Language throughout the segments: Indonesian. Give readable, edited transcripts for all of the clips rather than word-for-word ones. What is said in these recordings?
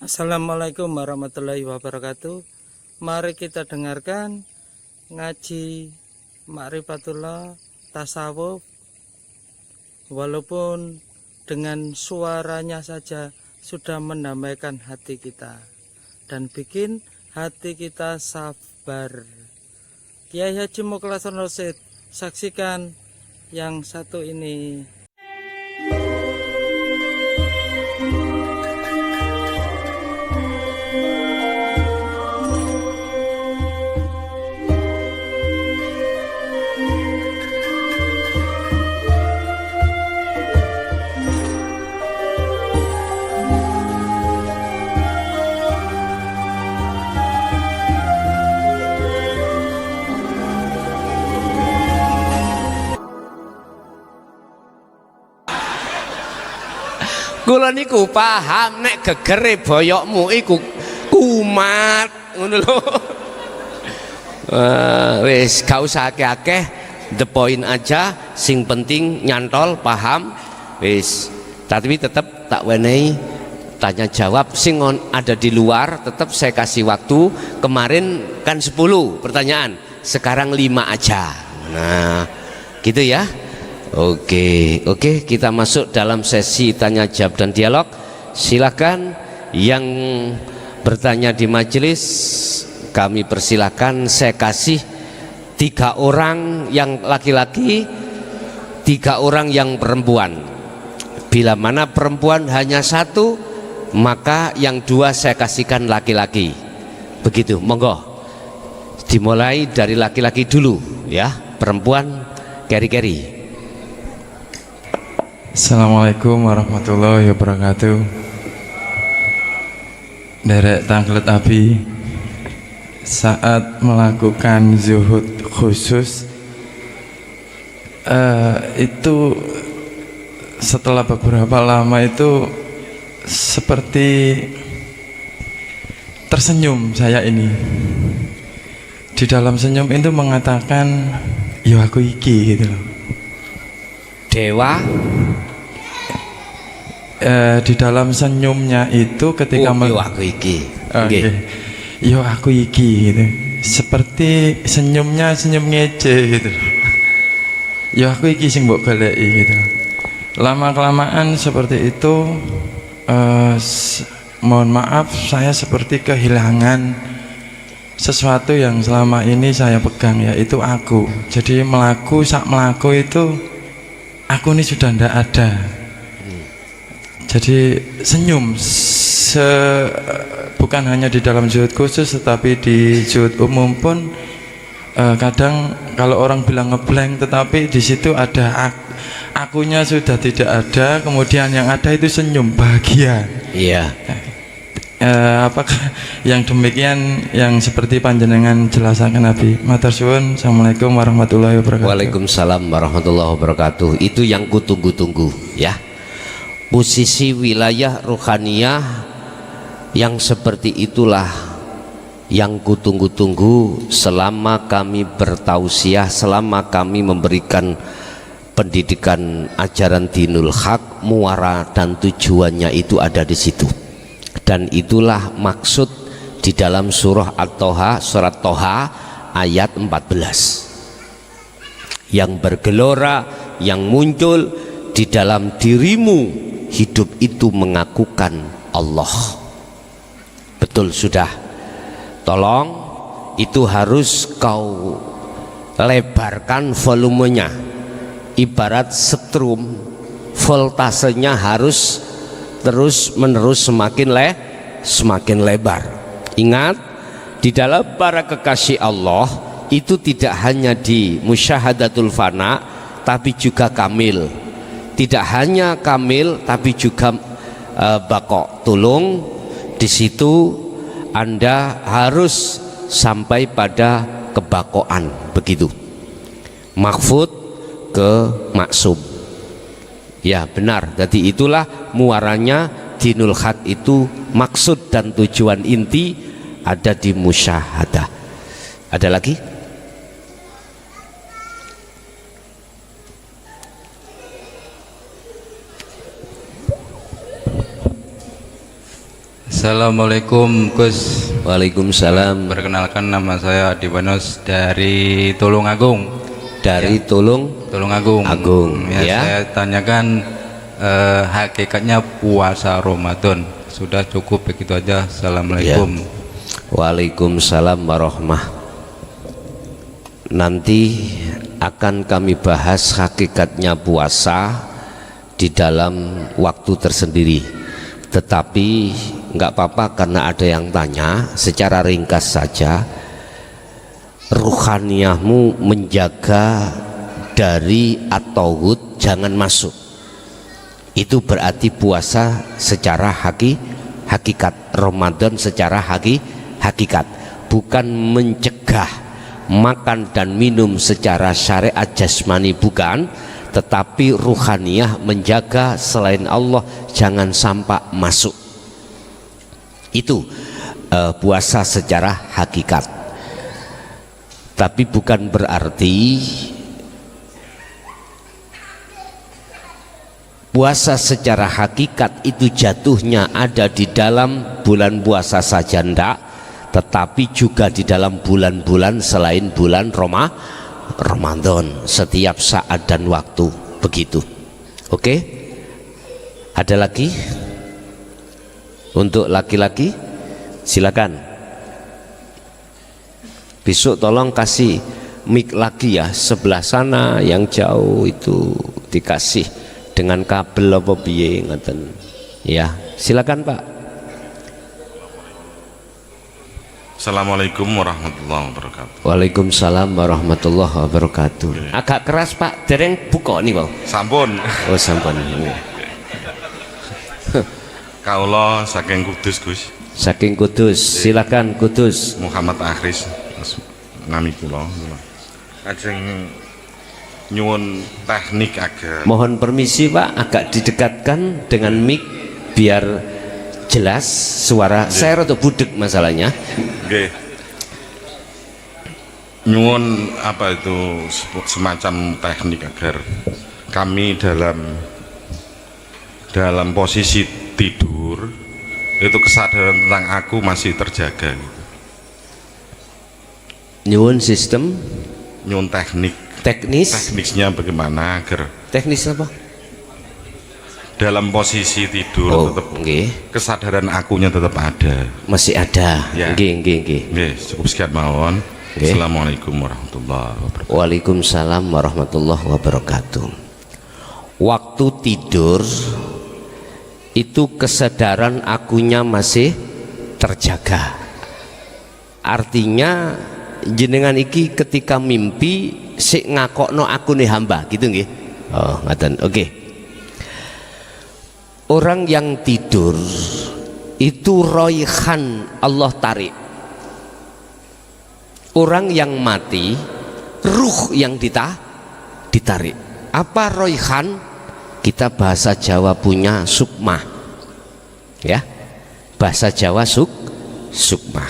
Assalamualaikum warahmatullahi wabarakatuh. Mari kita dengarkan ngaji Ma'rifatullah Tasawuf, walaupun dengan suaranya saja sudah mendamaikan hati kita dan bikin hati kita sabar. Kiai Haji Mukhlason Rosyid, saksikan yang satu ini. Kula niku paham nek gegere boyokmu iku kumat ngono lho. Wis gak usah akeh-akeh, the point aja, sing penting nyantol paham wis. Tapi tetap tak wenehi tanya jawab sing ada di luar, tetap saya kasih waktu. Kemarin kan 10 pertanyaan, sekarang 5 aja. Nah, gitu ya. Oke, kita masuk dalam sesi tanya jawab dan dialog. Silakan yang bertanya di majelis, kami persilahkan. Saya kasih 3 orang yang laki-laki, 3 orang yang perempuan. Bila mana perempuan hanya 1, maka yang 2 saya kasihkan laki-laki. Begitu, monggo. Dimulai dari laki-laki dulu ya, perempuan keri-keri. Assalamualaikum warahmatullahi wabarakatuh. Derek Tanglet Abi, saat melakukan zuhud khusus itu setelah beberapa lama itu seperti tersenyum saya ini. Di dalam senyum itu mengatakan, yo aku iki gitu loh. Dewa di dalam senyumnya itu ketika yo aku iki. Yo aku iki gitu. Seperti senyumnya senyum ngece gitu. Yo aku iki sing mbok goleki gitu. Lama kelamaan seperti itu mohon maaf saya seperti kehilangan sesuatu yang selama ini saya pegang, yaitu aku. Jadi sak melaku itu aku ini sudah ndak ada. Jadi senyum bukan hanya di dalam zuhud khusus, tetapi di zuhud umum pun kadang kalau orang bilang ngeblank, tetapi di situ ada akunya sudah tidak ada, kemudian yang ada itu senyum bahagia. Iya. Apakah yang demikian yang seperti panjenengan jelaskan Nabi? Matur suwun. Assalamualaikum warahmatullahi wabarakatuh. Waalaikumsalam warahmatullahi wabarakatuh. Itu yang kutunggu-tunggu ya. Posisi wilayah ruhaniyah yang seperti itulah yang kutunggu-tunggu selama kami bertausiah, selama kami memberikan pendidikan ajaran dinul haq, muara dan tujuannya itu ada di situ. Dan itulah maksud di dalam surah At-Toha, surat Toha ayat 14 yang bergelora, yang muncul di dalam dirimu. Hidup itu mengakukan Allah. Betul sudah. Tolong itu harus kau lebarkan volumenya. Ibarat setrum, voltasenya harus terus menerus semakin lebar. Ingat, di dalam para kekasih Allah itu tidak hanya di musyahadatul fana, tapi juga kamil. Tidak hanya kamil, tapi juga bako tulung. Di situ Anda harus sampai pada kebakoan, begitu. Mahfud ke maksum. Ya benar. Jadi itulah muaranya dinul haq itu, maksud dan tujuan inti ada di musyahadah. Ada lagi? Assalamualaikum Gus. Waalaikumsalam. Perkenalkan nama saya Diwanus dari Tulungagung. Dari Tulungagung. Agung, Ya, ya. saya tanyakan hakikatnya puasa Ramadan. Sudah cukup begitu aja. Assalamualaikum. Waalaikumsalam warahmah. Nanti akan kami bahas hakikatnya puasa di dalam waktu tersendiri. Tetapi nggak apa-apa karena ada yang tanya, secara ringkas saja. Ruhaniyahmu menjaga dari at-tauhid jangan masuk. Itu berarti puasa secara hakikat, Ramadan secara hakikat, bukan mencegah makan dan minum secara syariat jasmani, bukan, tetapi ruhaniyah menjaga selain Allah jangan sampai masuk. Itu puasa secara hakikat. Tapi bukan berarti puasa secara hakikat itu jatuhnya ada di dalam bulan puasa saja, ndak, tetapi juga di dalam bulan-bulan selain bulan Ramadan, setiap saat dan waktu, begitu. Oke? Ada lagi? Untuk laki-laki silakan. Besok tolong kasih mic lagi ya, sebelah sana yang jauh itu dikasih dengan kabel apa piye ngoten. Ya, silakan Pak. Assalamualaikum warahmatullahi wabarakatuh. Waalaikumsalam warahmatullahi wabarakatuh. Agak keras Pak, dereng buka nih Pak. Sampun. Oh sampun. Kaula saking Kudus Gus. Saking Kudus, silakan Kudus. Muhammad Akhris nami kula. Ajeng nyuwun teknik agak. Mohon permisi Pak, agak didekatkan dengan mic biar jelas suara. Saya rada budek masalahnya. Nggih. Nyuwun apa itu semacam teknik agar kami dalam posisi tidur itu kesadaran tentang aku masih terjaga. Nyuwun sistem, Nyuwun teknisnya bagaimana agar teknis apa? dalam posisi tidur Oh, tetap nggih. kesadaran akunya tetap ada. Masih ada. Ya. Nggih. Nggih, cukup sekian mawon. Nggih. Assalamualaikum warahmatullahi wabarakatuh. Waalaikumsalam warahmatullahi wabarakatuh. Waktu tidur itu kesadaran akunya masih terjaga. Artinya jenengan iki ketika mimpi sik ngakokno aku nih hamba gitu nggih. Oh, ngaten. Oke. Orang yang tidur itu roihan Allah tarik. Orang yang mati ruh yang ditarik. Apa roihan? Kita bahasa Jawa punya sukma. Ya. Bahasa Jawa sukma.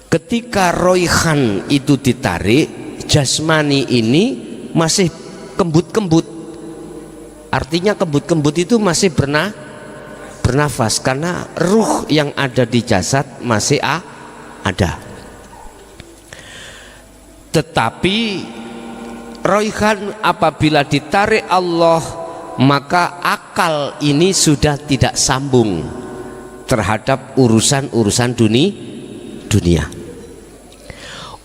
Ketika roihan itu ditarik, jasmani ini masih kembut-kembut. Artinya kembut-kembut itu masih bernafas karena ruh yang ada di jasad masih ada. Tetapi roihan apabila ditarik Allah, maka akal ini sudah tidak sambung terhadap urusan-urusan dunia.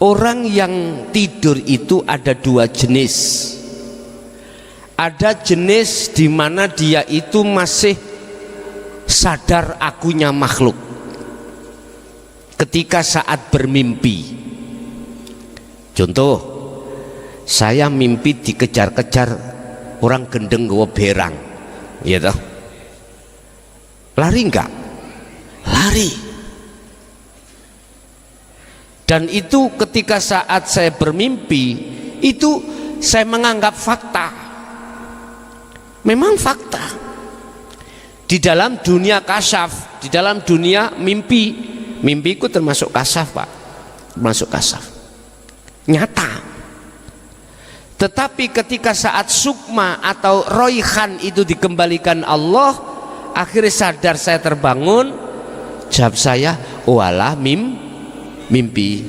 Orang yang tidur itu ada dua jenis. Ada jenis di mana dia itu masih sadar akunya makhluk ketika saat bermimpi. Contoh, saya mimpi dikejar-kejar orang gendeng gawa berang, ya toh? Lari enggak? Lari. Dan itu ketika saat saya bermimpi, itu saya menganggap fakta. Memang fakta. Di dalam dunia kasyaf, di dalam dunia mimpi, mimpiku termasuk kasyaf Pak, termasuk kasyaf. Nyata. Tetapi ketika saat sukma atau roihan itu dikembalikan Allah, akhirnya sadar saya terbangun, Jawab saya, walah mimpi.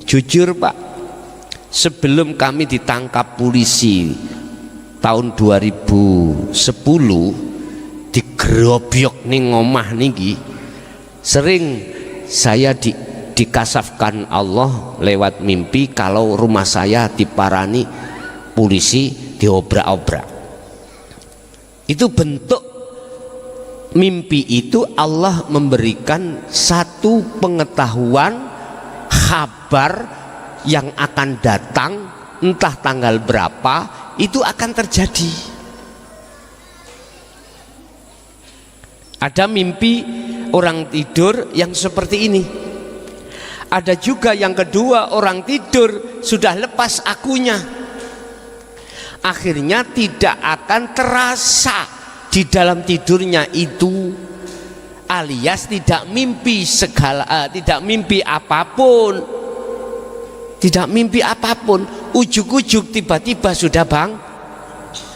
Jujur Pak, sebelum kami ditangkap polisi tahun 2010 digerobyok ning omah niki, sering saya dikasafkan Allah lewat mimpi kalau rumah saya diparani polisi, diobrak-obrak. Itu bentuk mimpi itu Allah memberikan satu pengetahuan kabar yang akan datang, entah tanggal berapa itu akan terjadi. Ada mimpi orang tidur yang seperti ini. Ada juga yang kedua, orang tidur sudah lepas akunya, akhirnya tidak akan terasa di dalam tidurnya itu, alias tidak mimpi tidak mimpi apapun, ujuk-ujuk tiba-tiba sudah bang,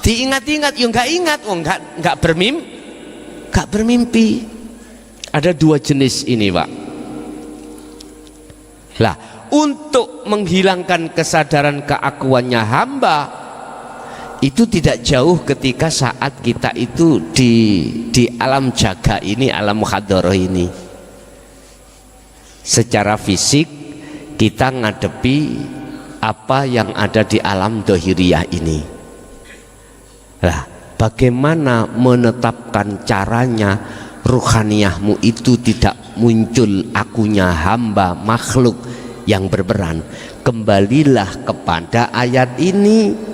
diingat-ingat, ya nggak ingat, nggak bermimpi. Ada dua jenis ini Pak. Lah, untuk menghilangkan kesadaran keakuannya hamba itu tidak jauh ketika saat kita itu di alam jaga ini, alam muhadharah ini. Secara fisik kita ngadepi apa yang ada di alam dohiriyah ini. Lah, bagaimana menetapkan caranya ruhaniyahmu itu tidak muncul akunya hamba makhluk yang berperan? Kembalilah kepada ayat ini.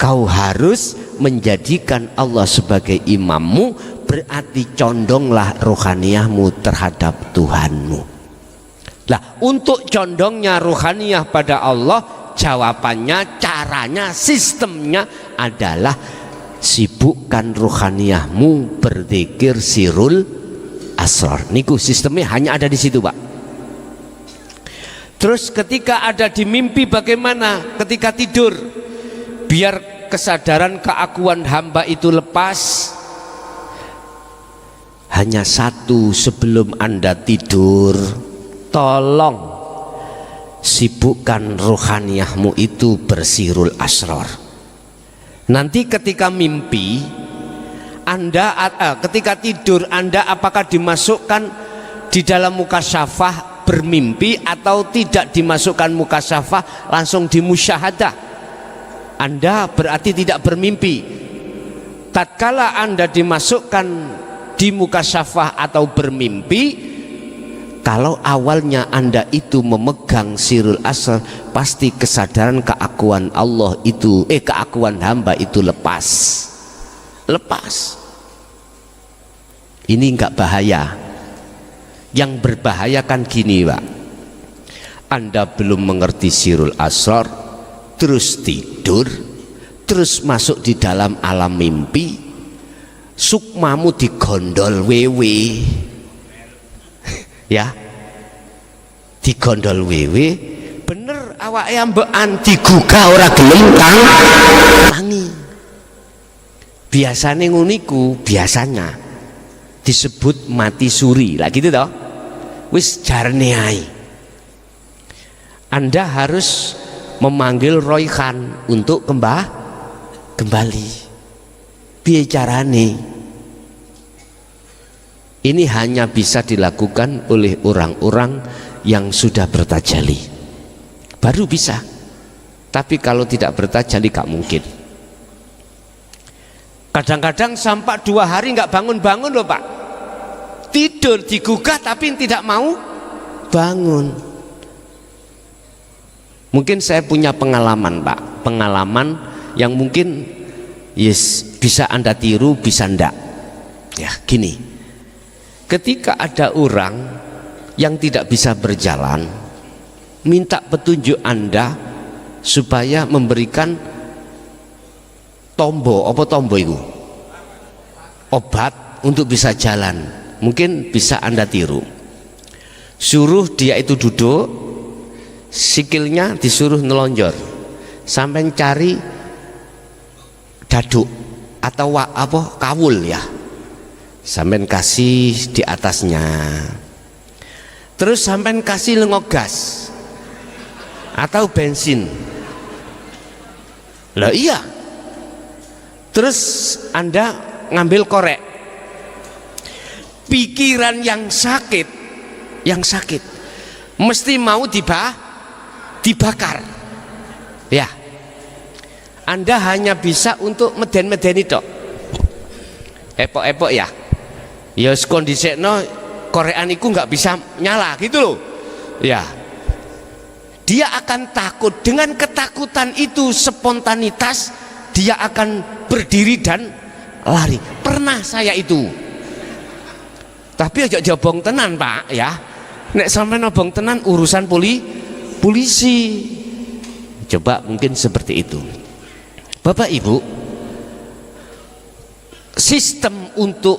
Kau harus menjadikan Allah sebagai imammu, berarti condonglah ruhaniyahmu terhadap Tuhanmu. Lah, untuk condongnya ruhaniyah pada Allah, jawabannya, caranya, sistemnya adalah sibukkan ruhaniyahmu berzikir sirul asrar. Niku sistemnya hanya ada di situ Pak. Terus ketika ada di mimpi bagaimana? Ketika tidur, biar kesadaran keakuan hamba itu lepas. Hanya satu, sebelum Anda tidur, tolong sibukkan ruhaniyahmu itu bersirul asrar. Nanti ketika mimpi Anda, ketika tidur Anda, apakah dimasukkan di dalam mukasyafah bermimpi atau tidak dimasukkan mukasyafah, langsung dimusyahadah? Anda berarti tidak bermimpi. Tatkala Anda dimasukkan di mukasyafah atau bermimpi, kalau awalnya Anda itu memegang sirul asrar, pasti kesadaran keakuan Allah itu, keakuan hamba itu lepas. Ini enggak bahaya. Yang berbahaya kan gini Pak, Anda belum mengerti sirul asrar, terus tidur, terus masuk di dalam alam mimpi, sukmamu digondol wewe ya, digondol wewe, bener awake ambekan digugah ora gelem tangi. Biasane nguniku, biasanya disebut mati suri lah gitu toh, wis jarene ae. Anda harus memanggil Roy Khan untuk kembali. Piye carane? Ini hanya bisa dilakukan oleh orang-orang yang sudah bertajalli, baru bisa. Tapi kalau tidak bertajalli gak mungkin. Kadang-kadang sampai 2 hari nggak bangun-bangun loh Pak. Tidur digugah tapi tidak mau bangun. Mungkin saya punya pengalaman Pak, pengalaman yang mungkin bisa Anda tiru, bisa ndak. Ya gini, ketika ada orang yang tidak bisa berjalan, minta petunjuk Anda supaya memberikan tombo itu, obat untuk bisa jalan. Mungkin bisa Anda tiru. Suruh dia itu duduk, sikilnya disuruh nelonjor sampai cari daduk atau kawul ya, sampean kasih di atasnya, terus sampean kasih lengo gas atau bensin. Lah iya, terus Anda ngambil korek, pikiran yang sakit mesti mau dibakar ya. Anda hanya bisa untuk meden-medeni tok, epok-epok ya, ya kondisekno korean iku nggak bisa nyala gitu loh ya. Dia akan takut, dengan ketakutan itu spontanitas dia akan berdiri dan lari. Pernah saya itu, tapi aja jabong tenan Pak ya, nek sampai nobong tenan urusan polisi. Coba mungkin seperti itu. Bapak Ibu, sistem untuk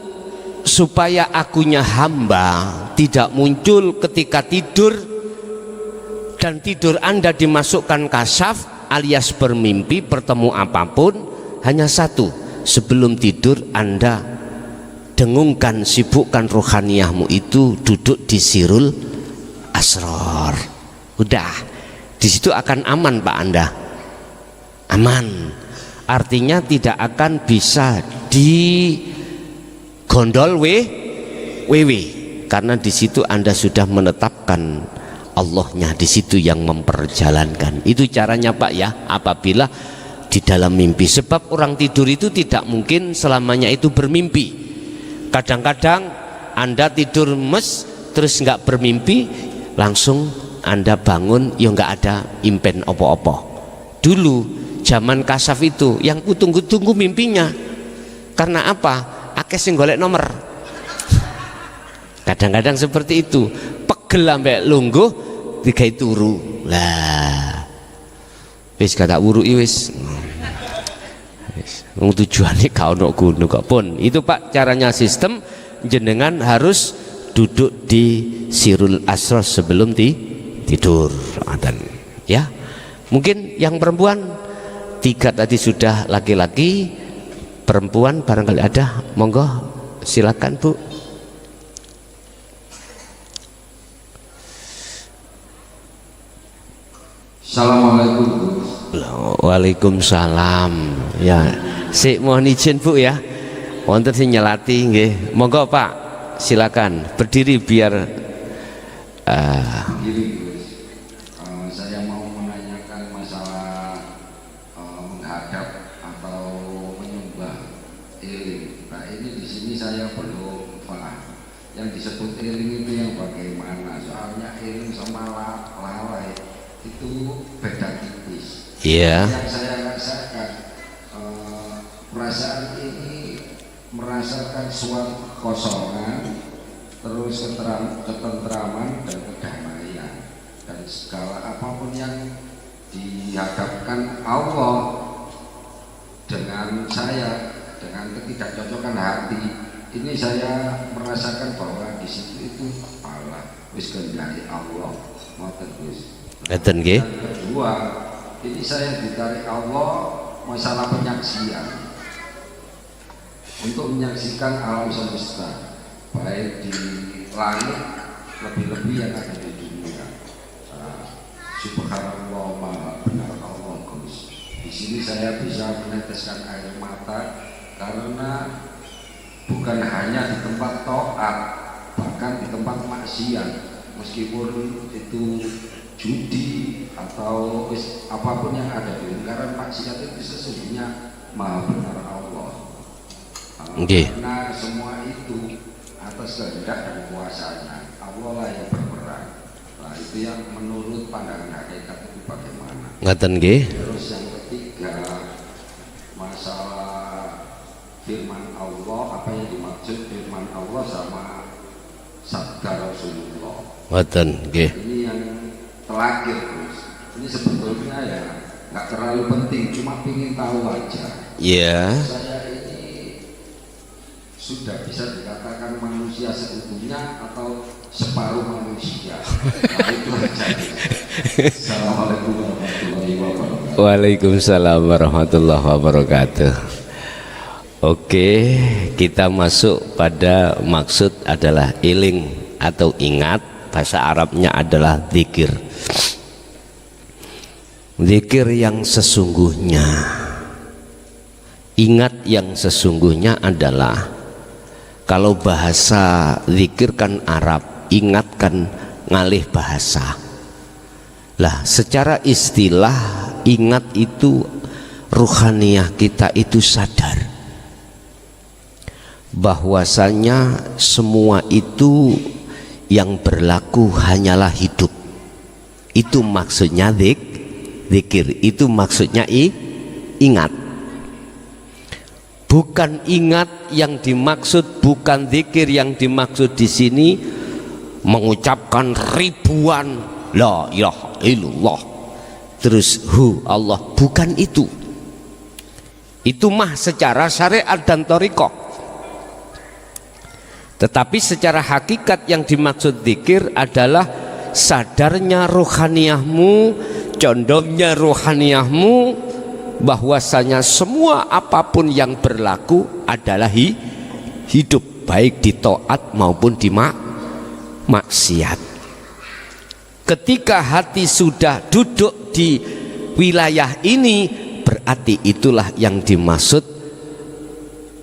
supaya akunya hamba tidak muncul ketika tidur, dan tidur Anda dimasukkan kasaf alias bermimpi bertemu apapun, hanya satu: sebelum tidur Anda dengungkan, sibukkan rohaniyahmu itu duduk di sirul asror. Udah, di situ akan aman Pak Anda, aman. Artinya tidak akan bisa digondol WW, karena di situ Anda sudah menetapkan Allahnya di situ yang memperjalankan. Itu caranya Pak ya, apabila di dalam mimpi. Sebab orang tidur itu tidak mungkin selamanya itu bermimpi. Kadang-kadang Anda tidur mes terus nggak bermimpi, langsung Anda bangun ya nggak ada impen opo-opo. Dulu zaman kasaf itu yang kutunggu-tunggu mimpinya. Karena apa? Akeh sing golek nomor. Kadang-kadang seperti itu, pegel ambek lungguh digawe turu. Lah wis kata wuruki wis. Wong tujuane ka ono gunung kok pun. Itu Pak caranya sistem, jenengan harus duduk di sirul asrar sebelum tidur. Ya. Mungkin yang perempuan 3 tadi sudah, laki-laki, perempuan barangkali ada, monggo silakan Bu. Assalamualaikum. Waalaikumsalam. Ya, sik mohon izin Bu ya. Wonten sing nyelati nggih. Monggo Pak, silakan berdiri biar Saya mau menanyakan masalah menghadap atau menyembah eling. Nah ini di sini saya belum paham. Yang disebut eling itu yang bagaimana? Soalnya eling sama lalai itu beda tipis. Iya. Yang saya rasakan perasaan ini merasakan suatu kekosongan, terus ketentraman dan kedamaian, dan segala apapun yang dihadapkan Allah dengan saya, dengan ketidakcocokan hati ini, saya merasakan bahwa di situ itu Allah wis kendali Allah. Ngoten Gus. Ngeten nggih. Yang kedua, ini saya ditarik Allah masalah penyaksian, untuk menyaksikan alam semesta, baik di langit, lebih-lebih yang ada di dunia. Subhanallah, maha benar Allah Gus. Di sini saya bisa meneteskan air mata karena bukan hanya di tempat taat, bahkan di tempat maksiat, meskipun itu judi atau apapun yang ada di lingkaran maksiat itu sesungguhnya maha benar Allah. Karena semua itu atas kehendak dan kuasanya Allah lah yang berperan. Nah itu yang menurut pandangan hakikat itu bagaimana? Ngaten nggih. Terus yang ketiga, masalah firman Allah, apa yang dimaksud firman Allah sama sabda Rasulullah. Ngaten nggih. Ini yang terakhir Gus. Ini sebetulnya ya nggak terlalu penting, cuma ingin tahu aja. Iya. Saya ini sudah bisa dikatakan manusia seutuhnya atau separuh manusia. Nah, itu aja. Assalamualaikum warahmatullahi wabarakatuh. Waalaikumsalam warahmatullahi wabarakatuh. Oke, kita masuk pada maksud adalah iling atau ingat. Bahasa Arabnya adalah zikir. Zikir yang sesungguhnya, ingat yang sesungguhnya adalah, kalau bahasa zikir kan Arab, ingat kan ngalih bahasa. Lah secara istilah ingat itu ruhaniyah kita itu sadar bahwasanya semua itu yang berlaku hanyalah hidup. Itu maksudnya zikir, itu maksudnya ingat. Bukan ingat yang dimaksud, bukan zikir yang dimaksud di sini mengucapkan ribuan la ilaha illallah terus Allah, bukan itu. Itu mah secara syariat dan thariqah. Tetapi secara hakikat yang dimaksud zikir adalah sadarnya rohaniyahmu, condongnya rohaniyahmu bahwasanya semua apapun yang berlaku adalah hidup, baik di taat maupun di maksiat. Ketika hati sudah duduk di wilayah ini, berarti itulah yang dimaksud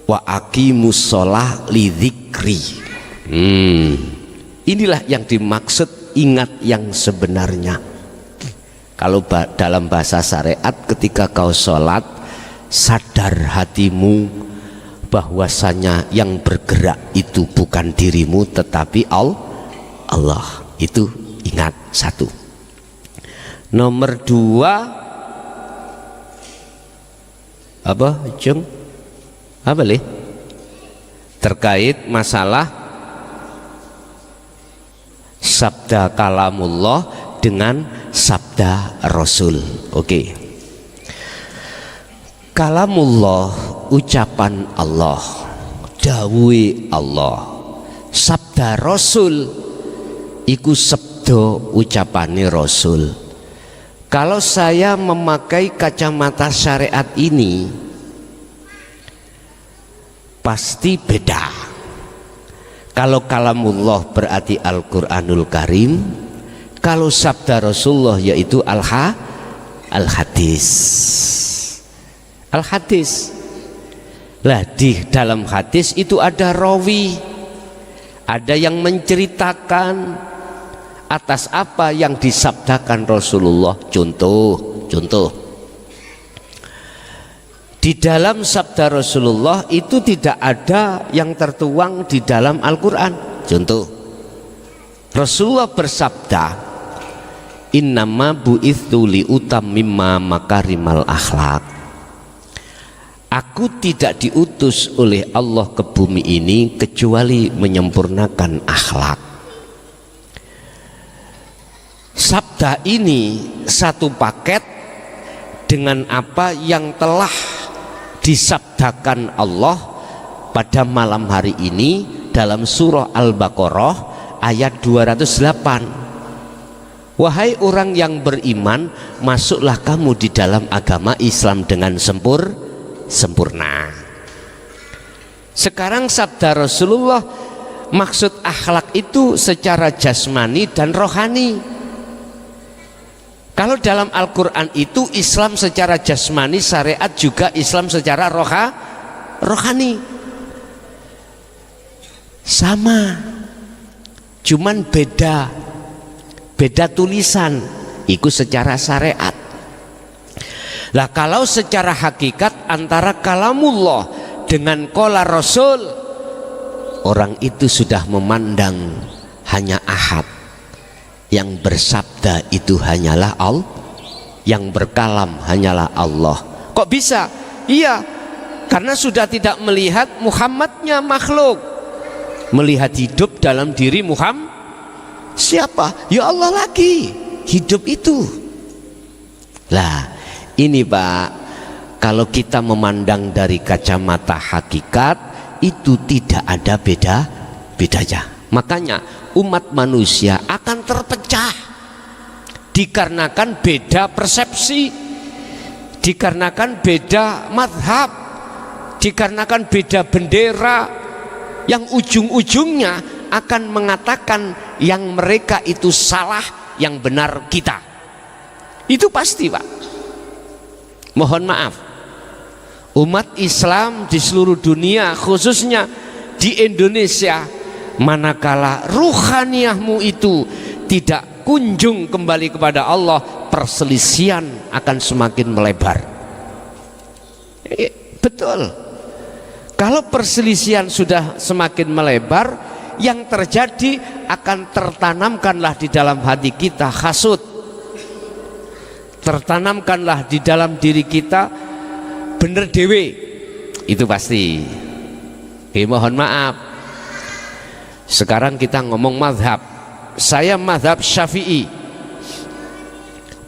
wa aqimus sholah li dzikri. Inilah yang dimaksud ingat yang sebenarnya. Kalau dalam bahasa syariat, ketika kau sholat, sadar hatimu bahwasanya yang bergerak itu bukan dirimu tetapi Allah. Itu ingat, satu. Nomor dua, apa Jung? Apa lih? Terkait masalah sabda kalamullah dengan sabda Rasul. Oke. Kalamullah ucapan Allah, dawuhe Allah. Sabda Rasul iku sabda ucapane Rasul. Kalau saya memakai kacamata syariat ini pasti beda. Kalau kalamullah berarti Al-Quranul Karim, kalau sabda Rasulullah yaitu Al-Hadis. Al-Hadis. Lah di dalam hadis itu ada rawi, ada yang menceritakan atas apa yang disabdakan Rasulullah. Contoh. Di dalam sabda Rasulullah itu tidak ada yang tertuang di dalam Al-Quran. Contoh, Rasulullah bersabda, innama bu'ithu liutammimma makarimal akhlak. Aku tidak diutus oleh Allah ke bumi ini kecuali menyempurnakan akhlak. Sabda ini satu paket dengan apa yang telah disabdakan Allah pada malam hari ini dalam surah Al-Baqarah ayat 208. Wahai orang yang beriman, masuklah kamu di dalam agama Islam dengan sempurna. Sekarang sabda Rasulullah, maksud akhlak itu secara jasmani dan rohani. Kalau dalam Al-Quran itu Islam secara jasmani, syariat juga Islam secara rohani. Sama, cuman beda tulisan. Itu secara syariat. Lah kalau secara hakikat antara kalamullah dengan qala Rasul, orang itu sudah memandang hanya ahad. Yang bersabda itu hanyalah Allah, yang berkalam hanyalah Allah. Kok bisa? Iya, karena sudah tidak melihat Muhammadnya makhluk, melihat hidup dalam diri Muhammad. Siapa? Ya Allah lagi, hidup itu. Lah ini Pak, kalau kita memandang dari kacamata hakikat itu tidak ada bedanya. Makanya umat manusia akan terpecah dikarenakan beda persepsi, dikarenakan beda madhab, dikarenakan beda bendera yang ujung-ujungnya akan mengatakan yang mereka itu salah, yang benar kita. Itu pasti, Pak. Mohon maaf, umat Islam di seluruh dunia, khususnya di Indonesia, manakala ruhaniyahmu itu tidak kunjung kembali kepada Allah, perselisihan akan semakin melebar. Betul. Kalau perselisihan sudah semakin melebar, yang terjadi akan tertanamkanlah di dalam hati kita hasud, tertanamkanlah di dalam diri kita bener dewe, itu pasti. Mohon maaf, sekarang kita ngomong mazhab, saya mazhab Syafi'i,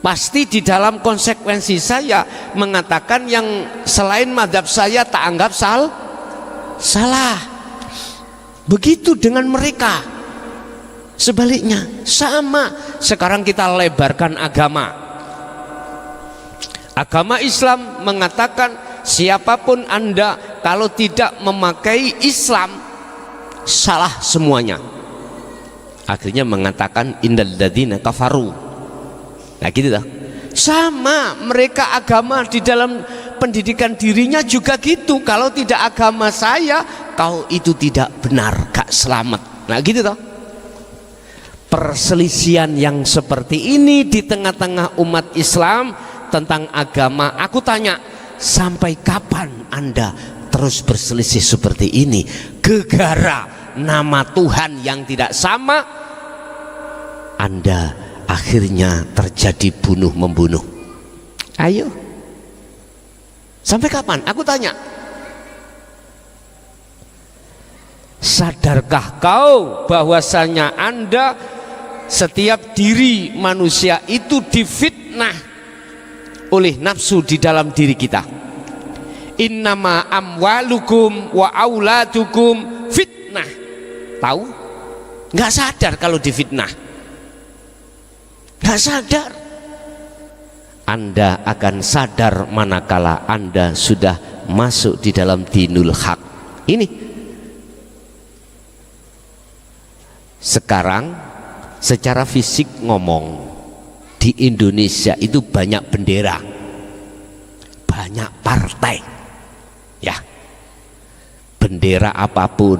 pasti di dalam konsekuensi saya mengatakan yang selain mazhab saya tak anggap salah. Begitu dengan mereka, sebaliknya sama. Sekarang kita lebarkan agama. Agama Islam mengatakan siapapun Anda kalau tidak memakai Islam salah semuanya. Akhirnya mengatakan innal ladzina kafaru. Nah gitu dah. Sama, mereka agama di dalam pendidikan dirinya juga gitu. Kalau tidak agama saya, kau itu tidak benar, gak selamat. Nah gitu toh. Perselisihan yang seperti ini di tengah-tengah umat Islam tentang agama, aku tanya, sampai kapan Anda terus berselisih seperti ini? Gegara nama Tuhan yang tidak sama, Anda akhirnya terjadi bunuh-membunuh. Ayo, sampai kapan? Aku tanya, sadarkah kau bahwasanya Anda, setiap diri manusia itu difitnah oleh nafsu di dalam diri kita. Innama amwalukum wa auladukum fitnah. Tahu? Nggak sadar kalau difitnah. Nggak sadar. Anda akan sadar manakala Anda sudah masuk di dalam dinul haq. Ini sekarang secara fisik ngomong, di Indonesia itu banyak bendera, banyak partai, ya, bendera apapun.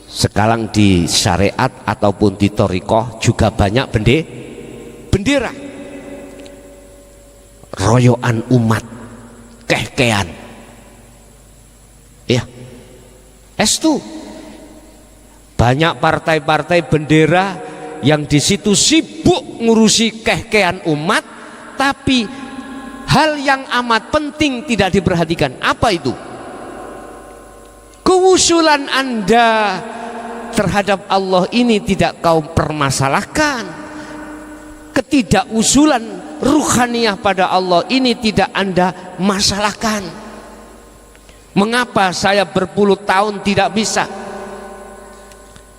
Sekarang di syariat ataupun di thariqah juga banyak bendera. Royoan umat, kehkean, ya, estu. Banyak partai-partai bendera yang di situ sibuk ngurusi kehkean umat, tapi hal yang amat penting tidak diperhatikan. Apa itu? Kewusulan Anda terhadap Allah ini tidak kau permasalahkan. Ketidakusulan ruhaniyah pada Allah ini tidak Anda masalahkan. Mengapa saya berpuluh tahun tidak bisa?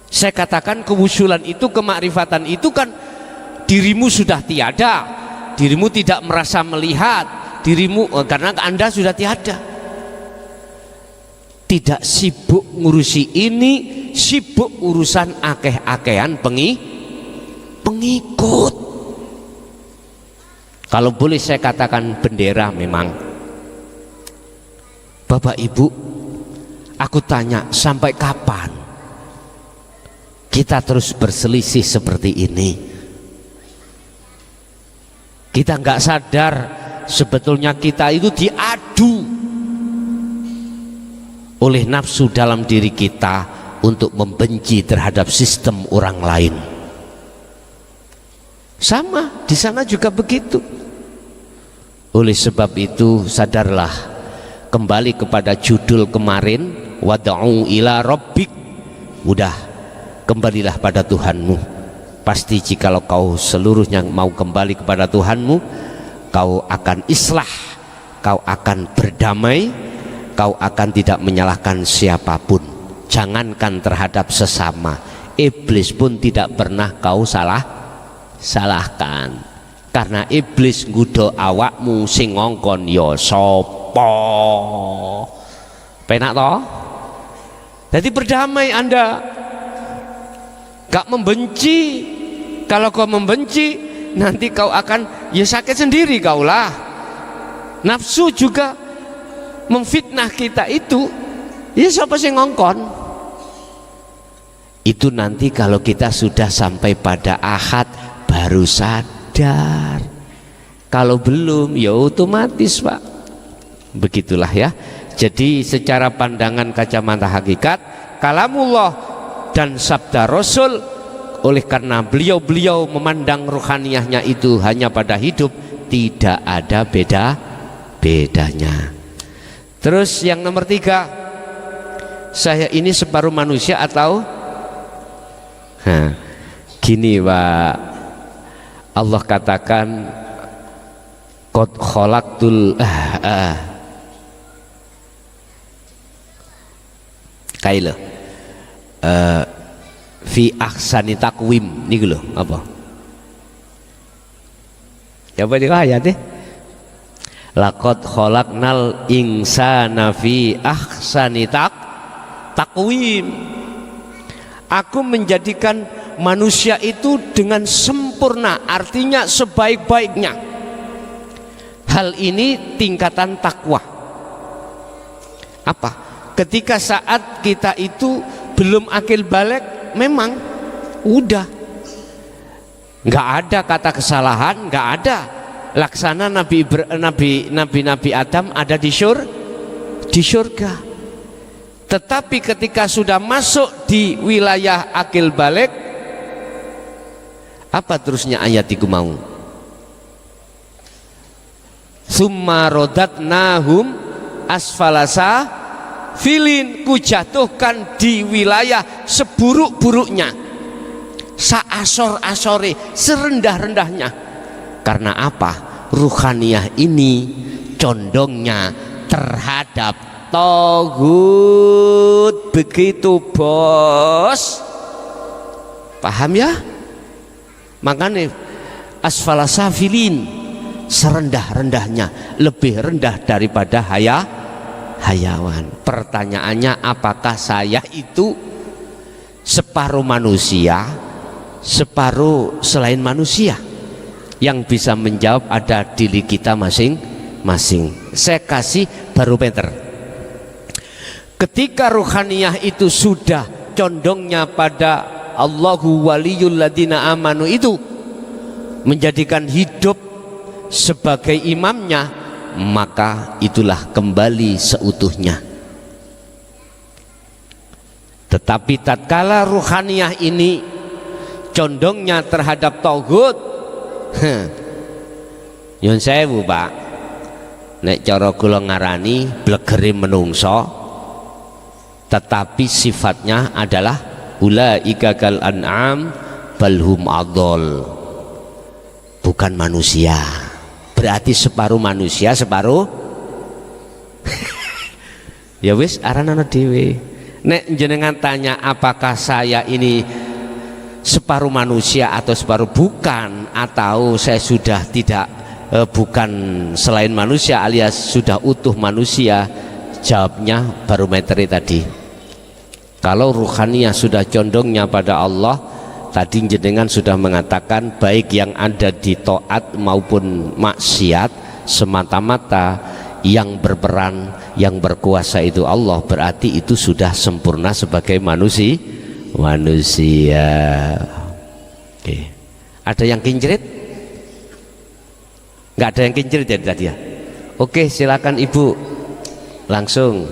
Saya katakan kewusulan itu, kemakrifatan itu kan dirimu sudah tiada, dirimu tidak merasa melihat dirimu, karena Anda sudah tiada. Tidak sibuk ngurusi ini, sibuk urusan akeh-akehan pengikut. Kalau boleh saya katakan bendera memang. Bapak Ibu, aku tanya, sampai kapan kita terus berselisih seperti ini? Kita nggak sadar sebetulnya kita itu diadu oleh nafsu dalam diri kita untuk membenci terhadap sistem orang lain. Sama di sana juga begitu. Oleh sebab itu sadarlah, kembali kepada judul kemarin, wad'u ila rabbik. Udah, kembalilah pada Tuhanmu. Pasti jikalau kau seluruhnya mau kembali kepada Tuhanmu, kau akan islah, kau akan berdamai, kau akan tidak menyalahkan siapapun. Jangankan terhadap sesama, iblis pun tidak pernah kau salahkan. Karena iblis nggodha awakmu, sing ngongkon ya sapa? Penak toh? Jadi berdamai Anda, gak membenci. Kalau kau membenci, nanti kau akan ya sakit sendiri kaulah. Nafsu juga memfitnah kita itu, ya siapa sih ngongkon? Itu nanti kalau kita sudah sampai pada ahad baru sadar. Kalau belum ya otomatis Pak. Begitulah ya. Jadi secara pandangan kacamata hakikat, kalamullah dan sabda Rasul, oleh karena beliau memandang ruhaniyahnya itu hanya pada hidup, tidak ada bedanya. Terus yang nomor 3, saya ini separuh manusia atau gini Pak, Allah katakan qad khalaqtul kailo fi ahsani taqwim niku lho apa? Ya apa niku ayate? Laqad khalaqnal insana fi ahsani taqwim. Aku menjadikan manusia itu dengan sempurna, artinya sebaik-baiknya. Hal ini tingkatan takwa. Apa? Ketika saat kita itu belum akil balik, memang udah nggak ada kata kesalahan, nggak ada. Laksana Nabi Adam ada di surga. Tetapi ketika sudah masuk di wilayah akil balik, apa terusnya ayat itu mau? Summa rodatnahum asfalasa filin, kujatuhkan di wilayah seburuk-buruknya, saasor-asore, serendah-rendahnya. Karena apa? Ruhaniyah ini condongnya terhadap taghut. Begitu bos, paham ya? Makanya asfalasafilin, serendah-rendahnya, lebih rendah daripada hayawan. Pertanyaannya, apakah saya itu separuh manusia, separuh selain manusia? Yang bisa menjawab ada diri kita masing-masing. Saya kasih barometer. Ketika ruhaniyah itu sudah condongnya pada Allahu waliyul ladina amanu, itu menjadikan hidup sebagai imamnya, maka itulah kembali seutuhnya. Tetapi tatkala ruhaniyah ini condongnya terhadap tauhid, nyun sewu Pak, nek cara kula ngarani blegere menungso, tetapi sifatnya adalah ulaika kal an'am balhum adol, bukan manusia. Berarti separuh manusia, separuh ya wis aranana dhewe. Nek jenengan tanya apakah saya ini separuh manusia atau separuh bukan, atau saya sudah tidak bukan selain manusia alias sudah utuh manusia, jawabnya barometer tadi. Kalau ruhaniyah sudah condongnya pada Allah, tadi jenengan sudah mengatakan baik yang ada di taat maupun maksiat, semata-mata yang berperan, yang berkuasa itu Allah, berarti itu sudah sempurna sebagai manusia. Oke. Ada yang kincrit? Nggak ada yang kincrit ya tadi ya? Oke, silakan Ibu langsung.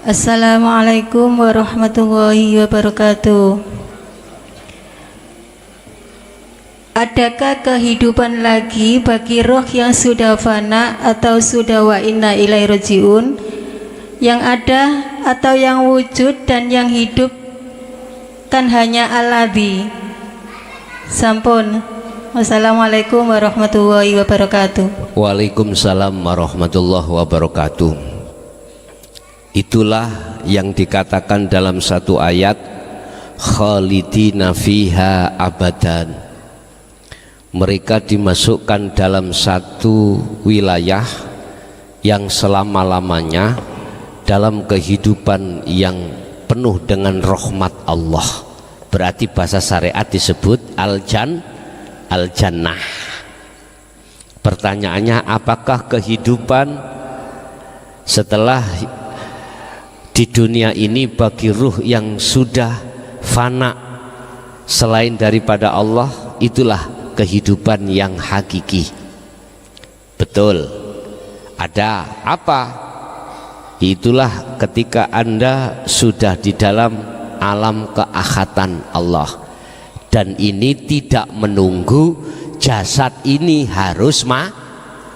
Assalamualaikum warahmatullahi wabarakatuh. Adakah kehidupan lagi bagi roh yang sudah fana atau sudah wa inna ilaihi rajiun? Yang ada atau yang wujud dan yang hidup kan hanya alladzi. Sampun. Wassalamualaikum warahmatullahi wabarakatuh. Waalaikumsalam warahmatullahi wabarakatuh. Itulah yang dikatakan dalam satu ayat, khalidina fiha abadan. Mereka dimasukkan dalam satu wilayah yang selama-lamanya dalam kehidupan yang penuh dengan rahmat Allah. Berarti bahasa syariat disebut al-jannah. Pertanyaannya, apakah kehidupan setelah di dunia ini bagi ruh yang sudah fana selain daripada Allah, itulah kehidupan yang hakiki? Betul. Ada apa? Itulah ketika Anda sudah di dalam alam keakhatan Allah, dan ini tidak menunggu jasad ini harus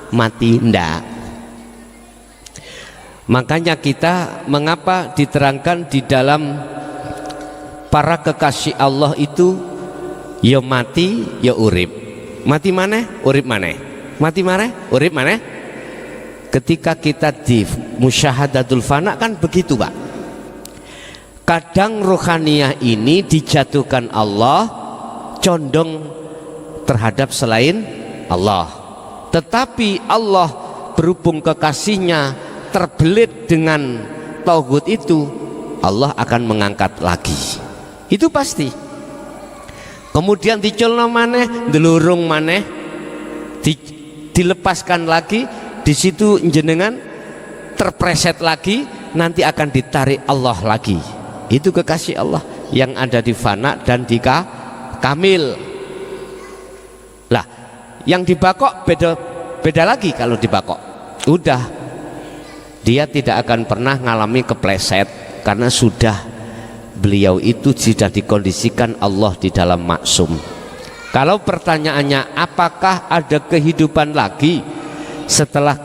mati, ndak. Makanya kita, mengapa diterangkan di dalam para kekasih Allah itu ya mati ya urip, mati maneh urip maneh, mati maneh urip maneh. Ketika kita di musyahadatul fana kan begitu, Pak. Kadang rohaniyah ini dijatuhkan Allah condong terhadap selain Allah, tetapi Allah berhubung kekasihnya terbelit dengan tauhid itu, Allah akan mengangkat lagi, itu pasti. Kemudian diculno maneh, delurung maneh, dilepaskan lagi, di situ jenengan terpreset lagi, nanti akan ditarik Allah lagi. Itu kekasih Allah yang ada di fana dan di kamil. Lah, yang dibakok beda lagi. Kalau dibakok udah, dia tidak akan pernah ngalami kepleset, karena sudah beliau itu sudah dikondisikan Allah di dalam maksum. Kalau pertanyaannya apakah ada kehidupan lagi setelah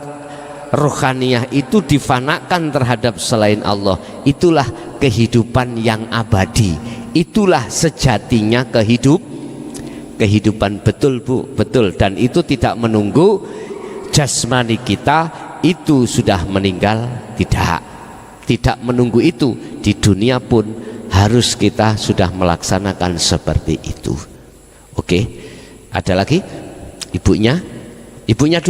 rohaniyah itu difanakan terhadap selain Allah, itulah kehidupan yang abadi, itulah sejatinya kehidupan. Betul Bu, betul. Dan itu tidak menunggu jasmani kita itu sudah meninggal, tidak menunggu itu. Di dunia pun harus kita sudah melaksanakan seperti itu. Oke, ada lagi ibunya dulu.